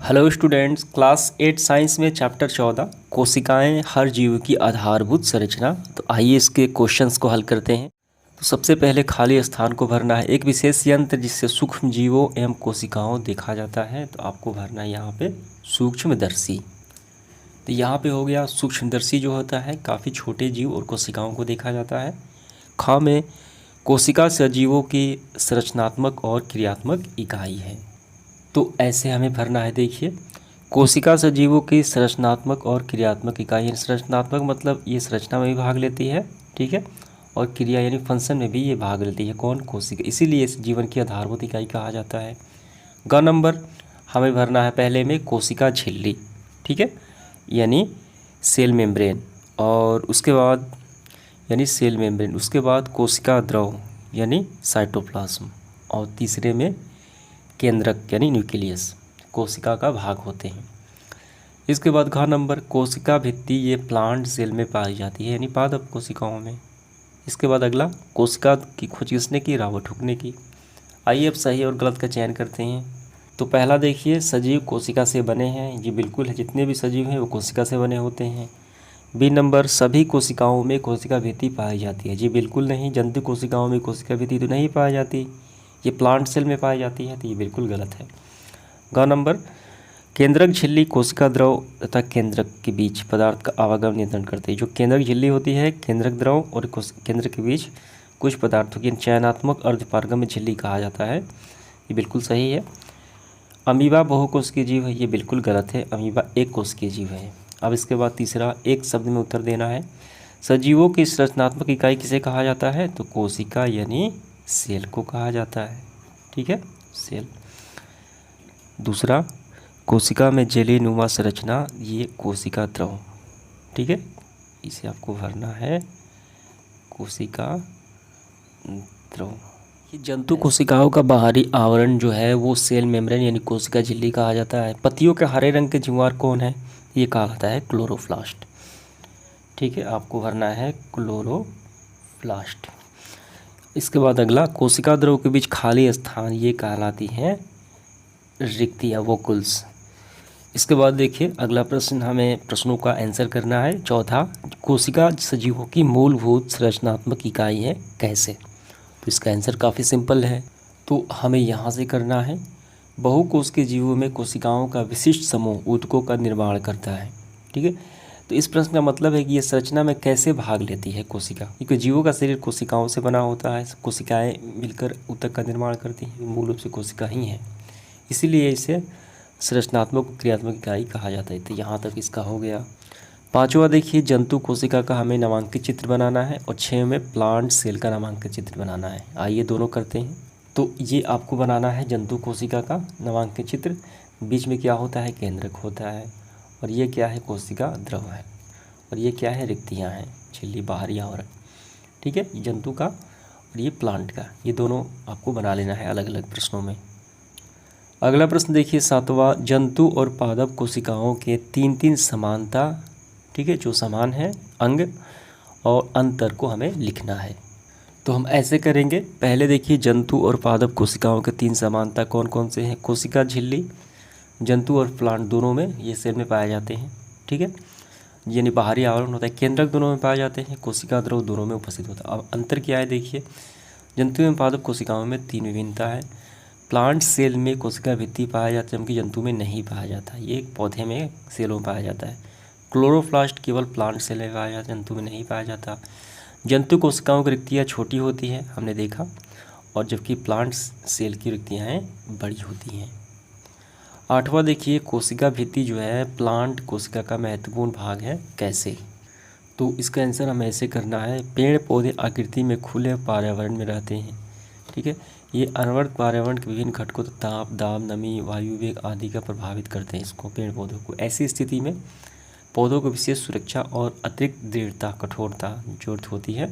Hello students, class 8 science में chapter 14 कोशिकाएं हर जीव की आधारभूत संरचना। तो आइए इसके क्वेश्चंस को हल करते हैं। तो सबसे पहले खाली स्थान को भरना है। एक विशेष यंत्र जिससे सूक्ष्म जीवों एवं कोशिकाओं देखा जाता है, तो आपको भरना है यहाँ पे सूक्ष्मदर्शी। तो यहाँ पे हो गया सूक्ष्मदर्शी जो होता है काफ़ी छोटे जीव और कोशिकाओं को देखा जाता है। ख में कोशिका सजीवों की संरचनात्मक और क्रियात्मक इकाई है। तो ऐसे हमें भरना है। देखिए, कोशिका सजीवों की संरचनात्मक और क्रियात्मक इकाई है। संरचनात्मक मतलब ये संरचना में भी भाग लेती है, ठीक है, और क्रिया यानी फंक्शन में भी ये भाग लेती है। कौन? कोशिका। इसीलिए इस जीवन की आधारभूत इकाई कहा जाता है। ग नंबर हमें भरना है पहले में कोशिका झिल्ली, ठीक है, यानी सेल मेम्ब्रेन। और उसके बाद सेल मेम्ब्रेन, उसके बाद कोशिका द्रव यानी साइटोप्लाज्म, और तीसरे में केंद्रक यानी न्यूक्लियस, कोशिका का भाग होते हैं। इसके बाद घ नंबर कोशिका भित्ति, ये प्लांट सेल में पाई जाती है यानी पादप कोशिकाओं में। इसके बाद अगला कोशिका की खोज किसने की? रॉबर्ट हुक ने की। आइए अब सही और गलत का चयन करते हैं। तो पहला देखिए, सजीव कोशिका से बने हैं, ये बिल्कुल है। जितने भी सजीव हैं वो कोशिका से बने होते हैं। बी नंबर सभी कोशिकाओं में कोशिका भित्ति पाई जाती है, जी बिल्कुल नहीं। जंतु कोशिकाओं में कोशिका भित्ति तो नहीं पाई जाती, ये प्लांट सेल में पाई जाती है, तो ये बिल्कुल गलत है। ग नंबर केंद्रक झिल्ली कोशिका द्रव तथा केंद्रक के बीच पदार्थ का आवागमन नियंत्रण करती है। जो केंद्रक झिल्ली होती है, केंद्रक द्रव और केंद्र के बीच कुछ पदार्थों की चयनात्मक अर्धपारगम्य झिल्ली कहा जाता है, ये बिल्कुल सही है। अमीबा बहुकोशिकीय जीव है, ये बिल्कुल गलत है। अमीबा एक कोशिकीय जीव है। अब इसके बाद तीसरा, एक शब्द में उत्तर देना है। सजीवों की संरचनात्मक इकाई किसे कहा जाता है? तो कोशिका यानी सेल को कहा जाता है, ठीक है, सेल। दूसरा, कोशिका में जेली नुमा संरचना, ये कोशिका द्रव, ठीक है, इसे आपको भरना है कोशिका द्रव। ये जंतु कोशिकाओं का बाहरी आवरण जो है वो सेल मेम्ब्रेन यानी कोशिका झिल्ली कहा जाता है। पत्तियों के हरे रंग के जीवाणु कौन है? ये कहा जाता है क्लोरोप्लास्ट, ठीक है, आपको भरना है क्लोरोप्लास्ट। इसके बाद अगला, कोशिका द्रव के बीच खाली स्थान, ये कहलाती हैं रिक्तियाँ, वोकुल्स। इसके बाद देखिए अगला प्रश्न, हमें प्रश्नों का आंसर करना है। चौथा, कोशिका सजीवों की मूलभूत संरचनात्मक इकाई है, कैसे? तो इसका आंसर काफ़ी सिंपल है। तो हमें यहाँ से करना है, बहुकोश के जीवों में कोशिकाओं का विशिष्ट समूह ऊतकों का निर्माण करता है, ठीक है। तो इस प्रश्न का मतलब है कि ये संरचना में कैसे भाग लेती है कोशिका, क्योंकि जीवों का शरीर कोशिकाओं से बना होता है। कोशिकाएं मिलकर ऊतक का निर्माण करती हैं, मूल रूप से कोशिका ही है, इसीलिए इसे संरचनात्मक क्रियात्मक इकाई कहा जाता है। तो यहाँ तक इसका हो गया। पांचवा देखिए, जंतु कोशिका का हमें नामांकित चित्र बनाना है, और 6 में प्लांट सेल का नामांकित चित्र बनाना है। आइए दोनों करते हैं। तो ये आपको बनाना है जंतु कोशिका का नामांकित चित्र। बीच में क्या होता है? केंद्रक होता है, और ये क्या है? कोशिका द्रव है, और ये क्या है? रिक्तियाँ हैं, झिल्ली, बाहरी आवरण, ठीक है, ये जंतु का और ये प्लांट का। ये दोनों आपको बना लेना है अलग अलग प्रश्नों में। अगला प्रश्न देखिए, सातवां, जंतु और पादप कोशिकाओं के 3 समानता, ठीक है, जो समान है अंग और अंतर को हमें लिखना है। तो हम ऐसे करेंगे। पहले देखिए, जंतु और पादप कोशिकाओं के 3 समानता कौन कौन से हैं? कोशिका झिल्ली, जंतु और प्लांट दोनों में ये सेल में पाए जाते हैं, ठीक है, यानी बाहरी आवरण होता है। केंद्रक दोनों में पाए जाते हैं, कोशिका द्रव दोनों में उपस्थित होता है। अब अंतर क्या है? देखिए, जंतु एवं पादप कोशिकाओं में 3 विभिन्नता है। प्लांट सेल में कोशिका भित्ति पाया जाता है, जबकि जंतु में नहीं पाया जाता, ये एक पौधे में सेलों में पाया जाता है। क्लोरोप्लास्ट केवल प्लांट सेल में पाया जाता है, जंतु में नहीं पाया जाता। जंतु कोशिकाओं की रिक्तियाँ छोटी होती हैं, हमने देखा, और जबकि प्लांट सेल की रिक्तियाँ बड़ी होती हैं। आठवां देखिए, कोशिका भित्ति जो है प्लांट कोशिका का महत्वपूर्ण भाग है, कैसे? तो इसका आंसर हमें ऐसे करना है। पेड़ पौधे आकृति में खुले पर्यावरण में रहते हैं, ठीक है, ये अनवरत पर्यावरण के विभिन्न घटकों, तो ताप, दाब, नमी, वायु वेग आदि का प्रभावित करते हैं इसको, पेड़ पौधों को। ऐसी स्थिति में पौधों को विशेष सुरक्षा और अतिरिक्त दृढ़ता, कठोरता जरूरत होती है।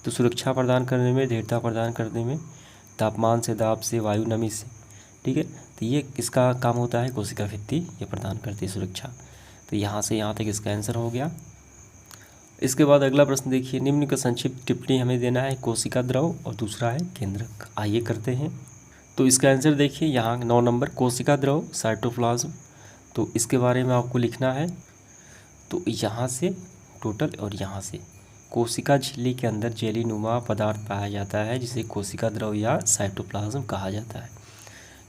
तो सुरक्षा प्रदान करने में, दृढ़ता प्रदान करने में, तापमान से, दाब से, वायु नमी से, ठीक है, तो ये किसका काम होता है? कोशिका भित्ति ये प्रदान करती है सुरक्षा। तो यहाँ से यहाँ तक इसका आंसर हो गया। इसके बाद अगला प्रश्न देखिए, निम्न का संक्षिप्त टिप्पणी हमें देना है, कोशिका द्रव और दूसरा है केंद्रक। आइए करते हैं। तो इसका आंसर देखिए यहाँ 9 नंबर, कोशिका द्रव साइटोप्लाज्म, तो इसके बारे में आपको लिखना है। तो यहाँ से टोटल और यहाँ से कोशिका झिल्ली के अंदर जेलीनुमा पदार्थ पाया जाता है जिसे कोशिका द्रव या साइटोप्लाज्म कहा जाता है।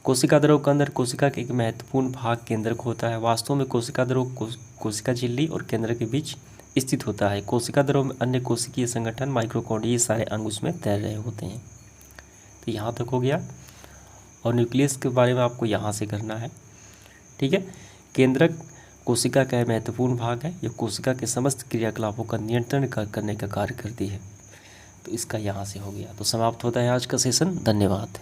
कोशिका द्रव के अंदर कोशिका के एक महत्वपूर्ण भाग केंद्रक होता है। वास्तव में कोशिका द्रव कोशिका झिल्ली और केंद्र के बीच स्थित होता है। कोशिका द्रव में अन्य कोशिकीय संगठन माइक्रोकॉन्ड्रिया ये सारे अंग उसमें तैर रहे होते हैं। तो यहाँ तक हो गया। और न्यूक्लियस के बारे में आपको यहाँ से करना है, ठीक है। केंद्रक कोशिका का महत्वपूर्ण भाग है। यह कोशिका के समस्त क्रियाकलापों का नियंत्रण करने का कार्य करती है। तो इसका यहाँ से हो गया। तो समाप्त होता है आज का सेशन। धन्यवाद।